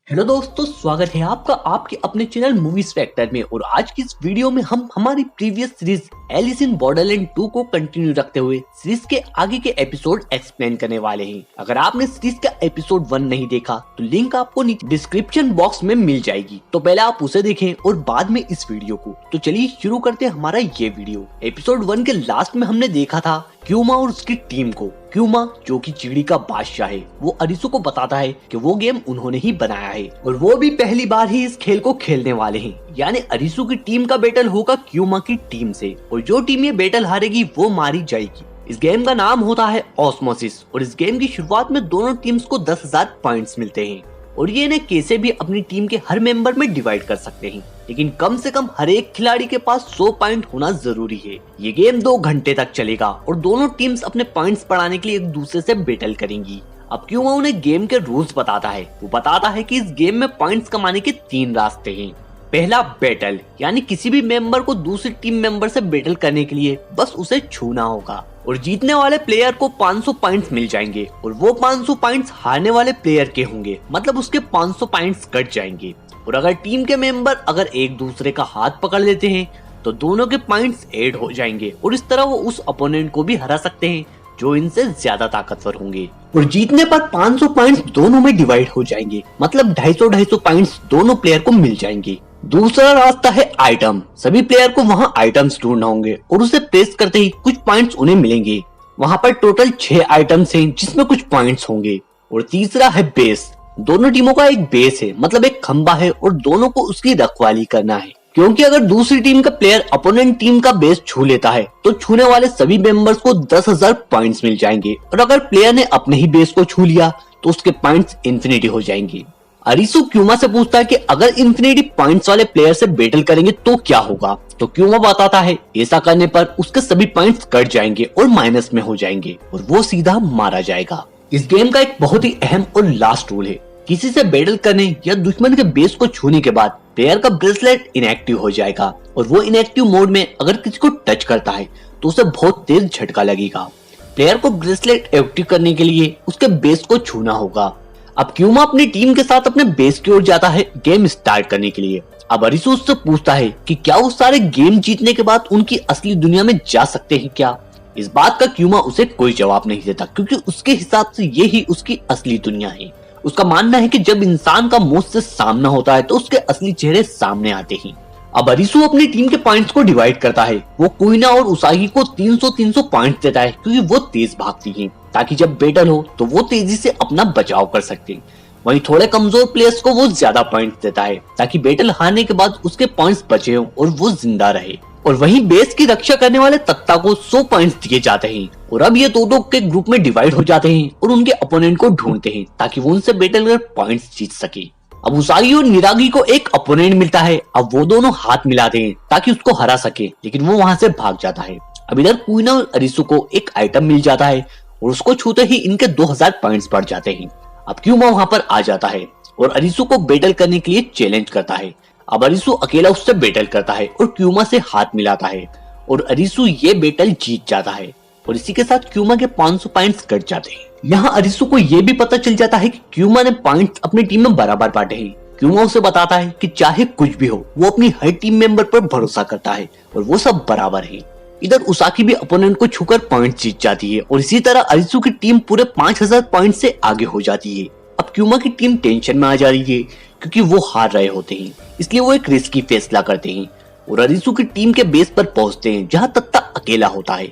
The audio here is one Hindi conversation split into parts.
हेलो दोस्तों, स्वागत है आपका आपके अपने चैनल मूवीज फैक्टर में। और आज की इस वीडियो में हम हमारी previous series Alice in Borderland 2 को कंटिन्यू रखते हुए सीरीज के आगे के एपिसोड एक्सप्लेन करने वाले हैं। अगर आपने सीरीज का एपिसोड 1 नहीं देखा तो लिंक आपको नीचे डिस्क्रिप्शन बॉक्स में मिल जाएगी, तो पहले आप उसे देखें और बाद में इस वीडियो को। तो चलिए शुरू करते हैं हमारा ये वीडियो। एपिसोड 1 के लास्ट में हमने देखा था क्यूमा और उसकी टीम को। क्यूमा जो कि चिड़ी का बादशाह है, वो अरिसु को बताता है कि वो गेम उन्होंने ही बनाया है और वो भी पहली बार ही इस खेल को खेलने वाले हैं। यानी अरिसु की टीम का बैटल होगा क्यूमा की टीम से, और जो टीम ये बैटल हारेगी वो मारी जाएगी। इस गेम का नाम होता है ऑस्मोसिस, और इस गेम की शुरुआत में दोनों टीम्स को 10,000 पॉइंट्स मिलते हैं और ये इन्हें कैसे भी अपनी टीम के हर मेंबर में डिवाइड कर सकते हैं, लेकिन कम से कम हर एक खिलाड़ी के पास 100 पॉइंट होना जरूरी है। ये गेम 2 घंटे तक चलेगा और दोनों टीम्स अपने पॉइंट्स बढ़ाने के लिए एक दूसरे से बैटल करेंगी। अब क्यों उन्हें गेम के रूल्स बताता है। वो बताता है कि इस गेम में पॉइंट्स कमाने के 3 रास्ते हैं। पहला बैटल, यानी किसी भी मेंबर को दूसरी टीम मेंबर से बैटल करने के लिए बस उसे छूना होगा और जीतने वाले प्लेयर को 500 पॉइंट्स मिल जाएंगे और वो 500 पॉइंट्स हारने वाले प्लेयर के होंगे, मतलब उसके 500 पॉइंट्स कट जाएंगे। और अगर टीम के मेंबर अगर एक दूसरे का हाथ पकड़ लेते हैं तो दोनों के पॉइंट्स ऐड हो जाएंगे और इस तरह वो उस अपोनेंट को भी हरा सकते हैं जो इनसे ज्यादा ताकतवर होंगे। और जीतने पर 500 पॉइंट्स दोनों में डिवाइड हो जाएंगे, मतलब 250 पॉइंट्स दोनों प्लेयर को मिल जाएंगे। दूसरा रास्ता है आइटम। सभी प्लेयर को वहाँ आइटम्स ढूंढना होंगे और उसे प्रेस करते ही कुछ पॉइंट्स उन्हें मिलेंगे। वहाँ पर टोटल 6 आइटम्स हैं जिसमें कुछ पॉइंट्स होंगे। और तीसरा है बेस। दोनों टीमों का एक बेस है, मतलब एक खंबा है और दोनों को उसकी रखवाली करना है, क्योंकि अगर दूसरी टीम का प्लेयर अपोनेंट टीम का बेस छू लेता है तो छूने वाले सभी मेंबर्स को 10,000 पॉइंट्स मिल जाएंगे, और अगर प्लेयर ने अपने ही बेस को छू लिया तो उसके पॉइंट्स इन्फिनिटी हो जाएंगे। अरिसु क्यूमा से पूछता है कि अगर इन्फिनिटी पॉइंट्स वाले प्लेयर से बैटल करेंगे तो क्या होगा, तो क्यूमा बताता है ऐसा करने पर उसके सभी पॉइंट्स कट जाएंगे और माइनस में हो जाएंगे और वो सीधा मारा जाएगा। इस गेम का एक बहुत ही अहम और लास्ट रूल है, किसी से बैटल करने या दुश्मन के बेस को छूने के बाद प्लेयर का ब्रेसलेट इनएक्टिव हो जाएगा और वो इनएक्टिव मोड में अगर किसी को टच करता है तो उसे बहुत तेज झटका लगेगा। प्लेयर को ब्रेसलेट एक्टिव करने के लिए उसके बेस को छूना होगा। अब क्यूमा अपनी टीम के साथ अपने बेस की ओर जाता है गेम स्टार्ट करने के लिए। अब अरिसु उससे पूछता है कि क्या वो सारे गेम जीतने के बाद उनकी असली दुनिया में जा सकते हैं क्या। इस बात का क्यूमा उसे कोई जवाब नहीं देता, क्योंकि उसके हिसाब से ये ही उसकी असली दुनिया है। उसका मानना है कि जब इंसान का मौत से सामना होता है तो उसके असली चेहरे सामने आते हैं। अब अरिसु अपनी टीम के पॉइंट्स को डिवाइड करता है। वो कुइना और उसागी को 300-300 पॉइंट्स देता है, क्योंकि वो तेज भागती हैं, ताकि जब बैटल हो तो वो तेजी से अपना बचाव कर सकते हैं। वहीं थोड़े कमजोर प्लेयर्स को वो ज्यादा पॉइंट्स देता है, ताकि बैटल हारने के बाद उसके पॉइंट्स बचे हों और वो जिंदा रहे। और वहीं बेस की रक्षा करने वाले तत्ता को 100 पॉइंट्स दिए जाते हैं। और अब ये दो के ग्रुप में डिवाइड हो जाते हैं और उनके अपोनेंट को ढूंढते हैं ताकि वो उनसे बैटल कर पॉइंट्स जीत सके। अब उसागी और निरागी को एक अपोनेंट मिलता है। अब वो दोनों हाथ मिलाते हैं ताकि उसको हरा सके, लेकिन वो वहां से भाग जाता है। अब इधर कुइना और अरिसु को एक आइटम मिल जाता है और उसको छूते ही इनके 2,000 पॉइंट्स बढ़ जाते हैं। अब क्यूमा वहां पर आ जाता है और अरिसु को बैटल करने के लिए चैलेंज करता है। अब अरिसु अकेला उससे बैटल करता है और क्यूमा से हाथ मिलाता है और अरिसु ये बैटल जीत जाता है और इसी के साथ क्यूमा के 500 पॉइंट्स कट जाते हैं। यहाँ अरिसु को ये भी पता चल जाता है कि क्यूमा ने पॉइंट्स अपनी टीम में बराबर बांटे हैं। क्यूमा उसे बताता है कि चाहे कुछ भी हो वो अपनी हर टीम मेंबर पर भरोसा करता है और वो सब बराबर है। इधर उसाकी भी अपोनेंट को छूकर पॉइंट जीत जाती है और इसी तरह अरिसु की टीम पूरे 5,000 पॉइंट से आगे हो जाती है। अब क्यूमा की टीम टेंशन में आ जा रही है, क्योंकि वो हार रहे होते हैं, इसलिए वो एक रिस्की फैसला करते हैं और अरिसु की टीम के बेस पर पहुंचते हैं, जहां तत्ता अकेला होता है।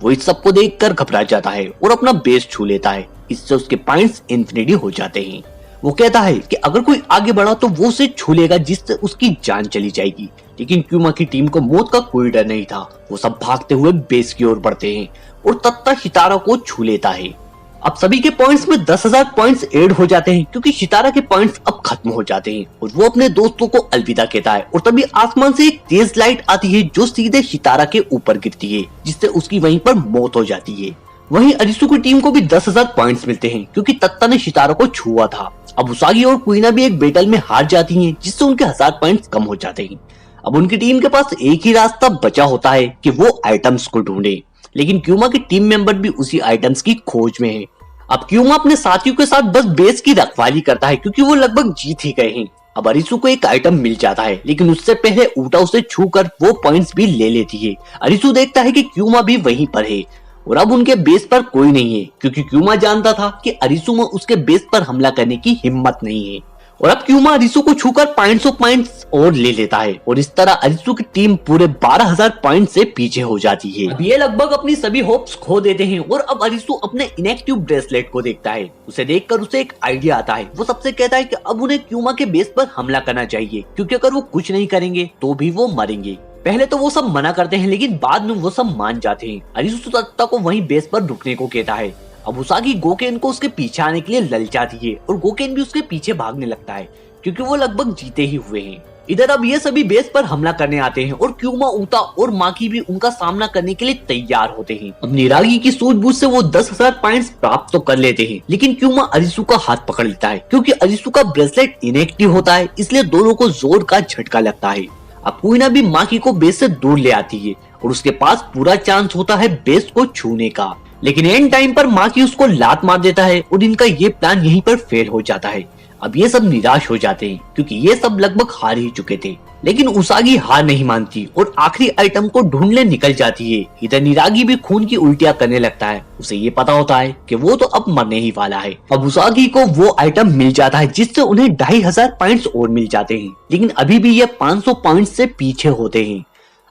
वो इस सबको देखकर घबरा जाता है और अपना बेस छू लेता है। इससे उसके पॉइंट्स इन्फिनिटी हो जाते हैं। वो कहता है कि अगर कोई आगे बढ़ा तो वो उसे छू लेगा, जिससे उसकी जान चली जाएगी। लेकिन क्यूमा की टीम को मौत का कोई डर नहीं था। वो सब भागते हुए बेस की ओर बढ़ते हैं और तत्ता सितारा को छू लेता है। अब सभी के पॉइंट्स में 10,000 पॉइंट्स ऐड हो जाते हैं, क्योंकि सितारा के पॉइंट्स अब खत्म हो जाते हैं और वो अपने दोस्तों को अलविदा कहता है। और तभी आसमान से एक तेज लाइट आती है जो सीधे सितारा के ऊपर गिरती है, जिससे उसकी वहीं पर मौत हो जाती है। वहीं अरिसु की टीम को भी 10,000 पॉइंट्स मिलते हैं, क्योंकि तत्ता ने सितारा को छुआ था। अब उसागी और कुइना भी एक बैटल में हार जाती हैं, जिससे उनके 1000 पॉइंट्स कम हो जाते हैं। अब उनकी टीम के पास एक ही रास्ता बचा होता है कि वो आइटम्स को ढूंढे, लेकिन क्यूमा की टीम मेंबर भी उसी आइटम्स की खोज में है। अब क्यूमा अपने साथियों के साथ बस बेस की रखवाली करता है क्योंकि वो लगभग जीत ही गए हैं। अब अरिसु को एक आइटम मिल जाता है, लेकिन उससे पहले ऊटा उसे छूकर वो पॉइंट्स भी ले लेती है। अरिसु देखता है कि क्यूमा भी वहीं पर है और अब उनके बेस पर कोई नहीं है क्योंकि क्यूमा जानता था कि अरिसु में उसके बेस पर हमला करने की हिम्मत नहीं है। और अब क्यूमा अरिसु को छूकर 500 पॉइंट्स और ले लेता है और इस तरह अरिसु की टीम पूरे 12,000 पॉइंट से पीछे हो जाती है। अब ये लगभग अपनी सभी होप्स खो देते हैं और अब अरिसु अपने इनएक्टिव ब्रेसलेट को देखता है। उसे देखकर उसे एक आइडिया आता है। वो सबसे कहता है कि अब उन्हें क्यूमा के बेस पर हमला करना चाहिए क्योंकि अगर वो कुछ नहीं करेंगे तो भी वो मरेंगे। पहले तो वो सब मना करते हैं, लेकिन बाद में वो सब मान जाते हैं। अरिसु तत्ता को वहीं बेस पर रुकने को कहता है। अब उसागी गोकेन को उसके पीछे आने के लिए ललचाती है और गोकेन भी उसके पीछे भागने लगता है क्योंकि वो लगभग जीते ही हुए हैं। इधर अब ये सभी बेस पर हमला करने आते हैं और क्यूमा, ऊता और माकी भी उनका सामना करने के लिए तैयार होते हैं। अब निरागी की सूझबूझ से वो 10,000 पॉइंट्स प्राप्त तो कर लेते हैं, लेकिन क्यूमा अरिसु का हाथ पकड़ लेता है क्योंकि अरिसु का ब्रेसलेट इनएक्टिव होता है, इसलिए दोनों को जोर का झटका लगता है। अब कुइना भी माकी को बेस से दूर ले आती है और उसके पास पूरा चांस होता है बेस को छूने का, लेकिन एंड टाइम पर माकी उसको लात मार देता है और इनका ये प्लान यहीं पर फेल हो जाता है। अब ये सब निराश हो जाते हैं क्योंकि ये सब लगभग हार ही चुके थे, लेकिन उसागी हार नहीं मानती और आखिरी आइटम को ढूंढने निकल जाती है। इधर निरागी भी खून की उल्टियां करने लगता है। उसे ये पता होता है कि वो तो अब मरने ही वाला है। अब उसागी को वो आइटम मिल जाता है जिससे उन्हें 2,500 पॉइंट्स और मिल जाते हैं, लेकिन अभी भी ये 500 पॉइंट्स से पीछे होते हैं।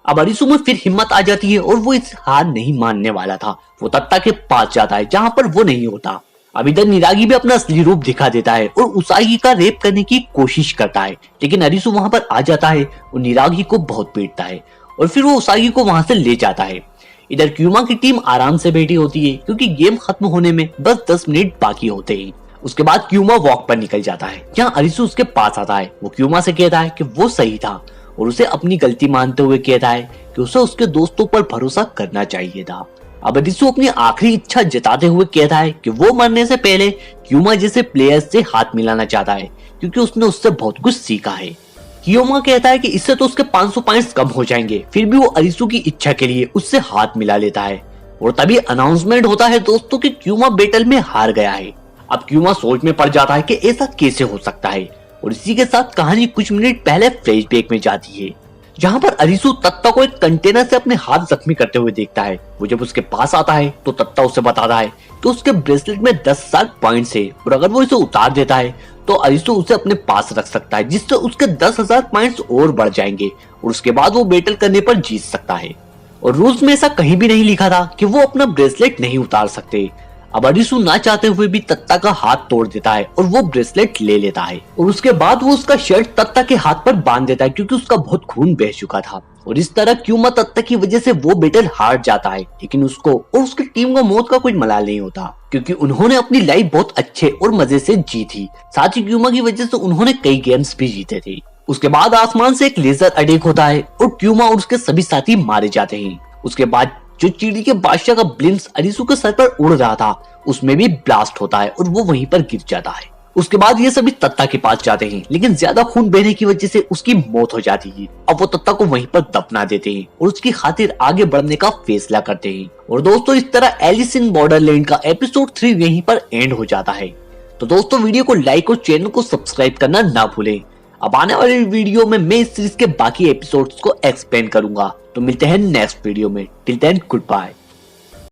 अब अरिसु में फिर हिम्मत आ जाती है और वो इस हार नहीं मानने वाला था। वो तत्ता के पास जाता है जहाँ पर वो नहीं होता। अब इधर निरागी भी अपना असली रूप दिखा देता है और उसागी का रेप करने की कोशिश करता है, लेकिन अरिसु वहाँ पर आ जाता है और निरागी को बहुत पीटता है और फिर वो उसागी को वहाँ से ले जाता है। इधर क्यूमा की टीम आराम से बैठी होती है क्योंकि गेम खत्म होने में बस 10 मिनट बाकी होते हैं। उसके बाद क्यूमा वॉक पर निकल जाता है जहाँ अरिसु उसके पास आता है। वो क्यूमा से कहता है कि वो सही था और उसे अपनी गलती मानते हुए कहता है कि उसे उसके दोस्तों पर भरोसा करना चाहिए था। अब अरिसु अपनी आखिरी इच्छा जताते हुए कहता है कि वो मरने से पहले क्यूमा जैसे प्लेयर्स से हाथ मिलाना चाहता है क्योंकि उसने उससे बहुत कुछ सीखा है। क्यूमा कहता है कि इससे तो उसके 500 पॉइंट्स कम हो जाएंगे, फिर भी वो अरिसु की इच्छा के लिए उससे हाथ मिला लेता है और तभी अनाउंसमेंट होता है दोस्तों कि क्यूमा बैटल में हार गया है। अब क्यूमा सोच में पड़ जाता है कि ऐसा कैसे हो सकता है और इसी के साथ कहानी कुछ मिनट पहले फ्लैशबैक में जाती है जहाँ पर अरिसु तत्ता को एक कंटेनर से अपने हाथ जख्मी करते हुए देखता है। वो जब उसके पास आता है तो तत्ता उसे बताता है कि उसके ब्रेसलेट में 10,000 पॉइंट्स है और अगर वो इसे उतार देता है तो अरिसु उसे अपने पास रख सकता है जिससे उसके 10,000 पॉइंट्स और बढ़ जाएंगे और उसके बाद वो बैटल करने पर जीत सकता है। और रूल्स में ऐसा कहीं भी नहीं लिखा था कि वो अपना ब्रेसलेट नहीं उतार सकते। अब अरिसु ना चाहते हुए भी तत्ता का हाथ तोड़ देता है और वो ब्रेसलेट ले लेता है और उसके बाद वो उसका शर्ट तत्ता के हाथ पर बांध देता है क्योंकि उसका बहुत खून बह चुका था। और इस तरह क्यूमा तत्ता की वजह से वो बैटल हार जाता है, लेकिन उसको और उसकी टीम को मौत का कोई मलाल नहीं होता क्योंकि उन्होंने अपनी लाइफ बहुत अच्छे और मजे से जी थी। साथ ही क्यूमा की वजह से उन्होंने कई गेम्स भी जीते थे। उसके बाद आसमान से एक लेजर अटैक होता है और क्यूमा और उसके सभी साथी मारे जाते हैं। उसके बाद जो चिड़ी के बादशाह का ब्लिम्स अरिसु के सर पर उड़ रहा था उसमें भी ब्लास्ट होता है और वो वहीं पर गिर जाता है। उसके बाद ये सभी तत्ता के पास जाते हैं, लेकिन ज्यादा खून बहने की वजह से उसकी मौत हो जाती है। अब वो तत्ता को वहीं पर दफना देते हैं और उसकी खातिर आगे बढ़ने का फैसला करते हैं। और दोस्तों इस तरह एलिस इन बॉर्डरलैंड का एपिसोड 3 यहीं पर एंड हो जाता है। तो दोस्तों वीडियो को लाइक और चैनल को सब्सक्राइब करना ना भूलें। अब आने वाली वीडियो में मैं इस सीरीज के बाकी एपिसोड्स को एक्सप्लेन करूंगा। तो मिलते हैं नेक्स्ट वीडियो में। Till then good bye.